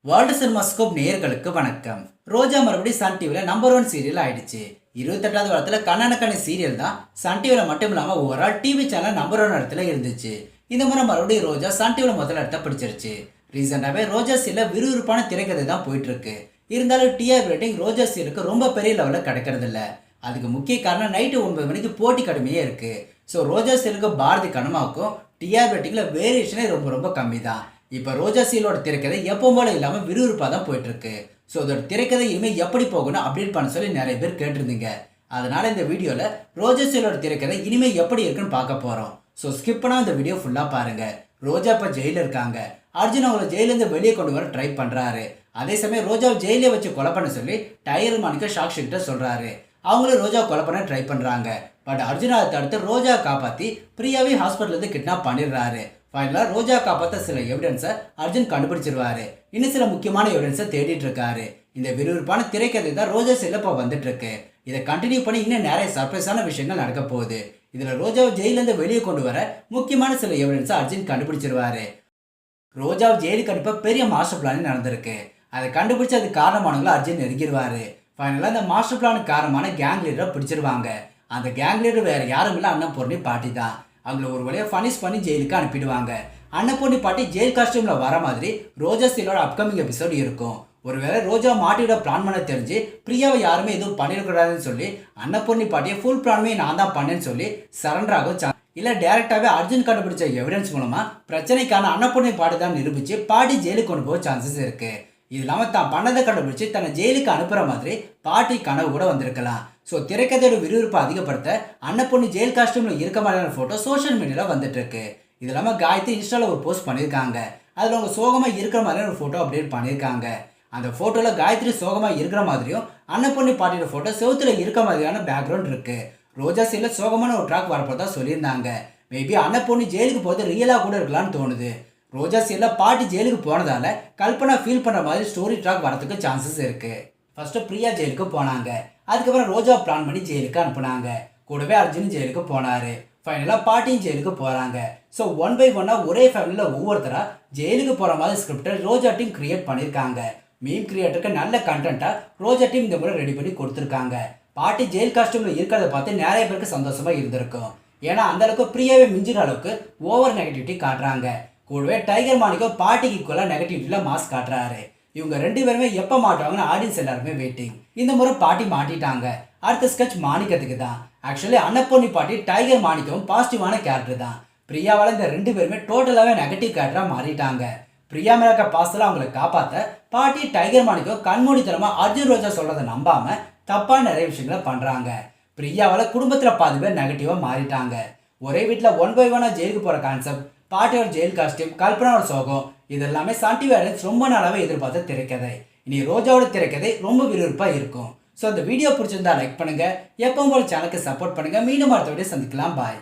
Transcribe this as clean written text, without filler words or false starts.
World cinemascope நேயர்களுக்கு வணக்கம். ரோஜா மறுபடியும் சன் டிவியில் நம்பர் 1 சீரியல் ஆயிடுச்சு. 28வது வாரத்தில் கண்ணானக்கண்ணி சீரியல் தான் சன் டிவியில் மட்டும் இல்லாமல் ஓவரால் டிவி சேனல் நம்பர் 1 இடத்துல இருந்துச்சு. இந்த முறை மறுபடியும் ரோஜா சன் டிவியில் முதல் இடத்த பிடிச்சிருச்சு. ரீசெண்டாகவே ரோஜா சீரியல் விறுவிறுப்பான திரைக்கதை தான் போயிட்டு இருக்கு. இருந்தாலும் டிஆர் ரேட்டிங் ரோஜா சீரியலுக்கு ரொம்ப பெரிய லெவலில் கிடைக்கிறது இல்லை. அதுக்கு முக்கிய காரணம் நைட்டு 9 மணிக்கு போட்டி கடுமையே இருக்கு. ஸோ ரோஜா சீரியலுக்கு பாரதி கனமாவுக்கும் டிஆர் ரேட்டிங்கில் வேரியேஷனே ரொம்ப ரொம்ப கம்மி தான். இப்போ ரோஜா சீரியலோட திரைக்கதை எப்பவும் போல இல்லாமல் விறுவிறுப்பாக தான் போயிட்டு இருக்கு. ஸோ அதோட திரைக்கதை இனிமேல் எப்படி போகணும் அப்டேட் பண்ண சொல்லி நிறைய பேர் கேட்டிருந்தீங்க. அதனால இந்த வீடியோவில் ரோஜா சீரியலோட திரைக்கதை இனிமேல் எப்படி இருக்குன்னு பார்க்க போகிறோம். ஸோ ஸ்கிப் பண்ணால் இந்த வீடியோ ஃபுல்லாக பாருங்க. ரோஜா இப்போ ஜெயிலில் இருக்காங்க. அர்ஜுன் அவங்களை ஜெயிலேருந்து வெளியே கொண்டு வர ட்ரை பண்ணுறாரு. அதே சமயம் ரோஜாவை ஜெயிலே வச்சு கொலை பண்ண சொல்லி டைகர் மாணிக்க சாக்ஷி கிட்ட சொல்கிறாரு. அவங்களும் ரோஜா கொலை பண்ண ட்ரை பண்ணுறாங்க. பட் அர்ஜுன் அதை தடுத்து ரோஜா காப்பாற்றி பிரியாவே ஹாஸ்பிட்டலேருந்து கிட்னாப் பண்ணிடுறாரு. ஃபைனலாக ரோஜா காப்பாற்ற சில எவிடன்ஸை அர்ஜுன் கண்டுபிடிச்சிருவாரு. இன்னும் சில முக்கியமான எவிடன்ஸை தேடிட்டு இருக்காரு. இந்த விறுவிறுப்பான திரைக்கதை தான் ரோஜா சீரியல் இப்போ வந்துட்டு இருக்கு. இதை கண்டினியூ பண்ணி இன்னும் நிறைய சர்ப்ரைஸான விஷயங்கள் நடக்க போகுது. இதில் ரோஜாவை ஜெயிலேருந்து வெளியே கொண்டு வர முக்கியமான சில எவிடன்ஸை அர்ஜுன் கண்டுபிடிச்சிருவாரு. ரோஜாவை ஜெயிலுக்கு அனுப்ப பெரிய மாஸ்டர் பிளான் நடந்திருக்கு. அதை கண்டுபிடிச்சு அதுக்கு காரணமானவங்களை அர்ஜுன் நெருங்கிடுவாரு. ஃபைனலாக இந்த மாஸ்டர் பிளானுக்கு காரணமான கேங் லீடரை பிடிச்சிருவாங்க. அந்த கேங் லீடர் வேறு யாரும் இல்லை, அன்னபூர்ணி பாட்டி தான். அவங்கள ஒரு வழியாக ஃபனிஷ் பண்ணி ஜெயிலுக்கு அனுப்பிடுவாங்க. அன்னபூர்ணி பாட்டி ஜெயில் காஸ்டியூமில் வர மாதிரி ரோஜா சீரியலோட அப்கமிங் எபிசோடு இருக்கும். ஒருவேளை ரோஜா மாட்டியோட பிளான் பண்ண தெரிஞ்சு பிரியாவை யாருமே எதுவும் பண்ணிடக்கூடாதுன்னு சொல்லி அன்னபூர்ணி பாட்டியை ஃபுல் பிளானுமே நான் தான் பண்ணேன்னு சொல்லி சரண்டர் ஆகும். இல்லை டேரெக்டாகவே அர்ஜுன் கண்டுபிடிச்ச எவிடன்ஸ் மூலமாக பிரச்சனைக்கான அன்னபூர்ணி பாட்டி தான் நிரூபித்து பாட்டி ஜெயிலுக்கு கொண்டு போக சான்சஸ் இருக்குது. இது இல்லாமல் தான் பண்ணதை கண்டுபிடிச்சி தன்னை ஜெயிலுக்கு அனுப்புகிற மாதிரி பாட்டி கனவு கூட வந்திருக்கலாம். ஸோ திரைக்கதையோட விறுவிறுப்பை அதிகப்படுத்த அன்னபூர்ணி ஜெயில் காஸ்டியூமில் இருக்க மாதிரியான ஃபோட்டோ சோஷியல் மீடியாவில் வந்துட்டு இருக்கு. இது இல்லாமல் காயத்ரி இன்ஸ்டாவில் ஒரு போஸ்ட் பண்ணியிருக்காங்க. அதில் அவங்க சோகமாக இருக்கிற மாதிரியான ஒரு ஃபோட்டோ அப்டேட் பண்ணியிருக்காங்க. அந்த ஃபோட்டோவில் காயத்ரி சோகமாக இருக்கிற மாதிரியும் அன்னபூர்ணி பாட்டியோட ஃபோட்டோ செவுத்தில் இருக்க மாதிரியான பேக்ரவுண்ட் இருக்கு. ரோஜா சீரியல் சோகமான ஒரு ட்ராக் வரப்போதா சொல்லியிருந்தாங்க. மேபி அன்னபூர்ணி ஜெயிலுக்கு போது ரியலாக கூட இருக்கலாம்னு தோணுது. ரோஜா சீரியல் பாட்டி ஜெயிலுக்கு போனதால கல்பனா ஃபீல் பண்ணுற மாதிரி ஸ்டோரி ட்ராக் வரதுக்கு சான்சஸ் இருக்கு. ஃபர்ஸ்ட் பிரியா ஜெயிலுக்கு போனாங்க. அதுக்கப்புறம் ரோஜா பிளான் பண்ணி ஜெயிலுக்கு அனுப்புனாங்க. கூடவே அர்ஜுன் ஜெயிலுக்கு போனாரு. ஃபைனலாக பாட்டியும் ஜெயிலுக்கு போகிறாங்க. ஸோ 1 by 1 ஒரே ஃபேமிலியில் ஒவ்வொருத்தராக ஜெயிலுக்கு போகிற மாதிரி ஸ்கிரிப்டை ரோஜா டீம் கிரியேட் பண்ணியிருக்காங்க. மீம் கிரியேட்டருக்கு நல்ல கண்டென்ட்டாக ரோஜா டீம் இந்த முறை ரெடி பண்ணி கொடுத்துருக்காங்க. பாட்டி ஜெயில் காஸ்டியூமில் இருக்கிறத பார்த்து நிறைய பேருக்கு சந்தோஷமாக இருந்திருக்கும். ஏன்னா அந்தளவுக்கு பிரியாவே மிஞ்சிற அளவுக்கு ஓவர் நெகட்டிவிட்டி காட்டுறாங்க. கூடவே டைகர் மாணிக்கோ பாட்டிக்கு ஈக்குவலாக நெகட்டிவிட்டியில் மாஸ் காட்டுறாரு. இவங்க 2 பேருமே எப்போ மாட்டுவாங்கன்னு ஆடியன்ஸ் எல்லாருமே வெயிட்டிங். இந்த முறை பாட்டி மாட்டிட்டாங்க. அடுத்த ஸ்கெட்ச் மாணிக்கத்துக்கு தான். ஆக்சுவலி அன்னபூர்ணி பாட்டி டைகர் மாணிக்கவும் பாசிட்டிவான கேரக்டர் தான். பிரியாவால் இந்த 2 பேருமே டோட்டலாகவே நெகட்டிவ் கேரக்டராக மாறிட்டாங்க. பிரியா மேல இருக்க பாசத்தில் அவங்களை காப்பாற்ற பாட்டி டைகர் மாணிக்கோ கண்மூடித்தனமாக அர்ஜுன் ரோஜா சொல்கிறத நம்பாமல் தப்பாக நிறைய விஷயங்களை பண்ணுறாங்க. பிரியாவால் குடும்பத்தில் பாதி பேர் நெகட்டிவாக மாறிட்டாங்க. ஒரே வீட்டில் 1 by 1 ஜெயிலுக்கு போகிற கான்செப்ட், பாட்டியோட ஜெயில் காஸ்டியூம், கல்பனாவோட சோகம், இது எல்லாமே சன் டிவி ஆடியன்ஸ் ரொம்ப நாளாகவே எதிர்பார்த்த திரைக்கதை. இனி ரோஜாவோட திரைக்கதை ரொம்ப விறுவிறுப்பாக இருக்கும். ஸோ இந்த வீடியோ பிடிச்சிருந்தா லைக் பண்ணுங்கள். எப்பவும் போல சேனலுக்கு சப்போர்ட் பண்ணுங்கள். மீண்டும் அடுத்த வீடியோ சந்திக்கலாம். பாய்.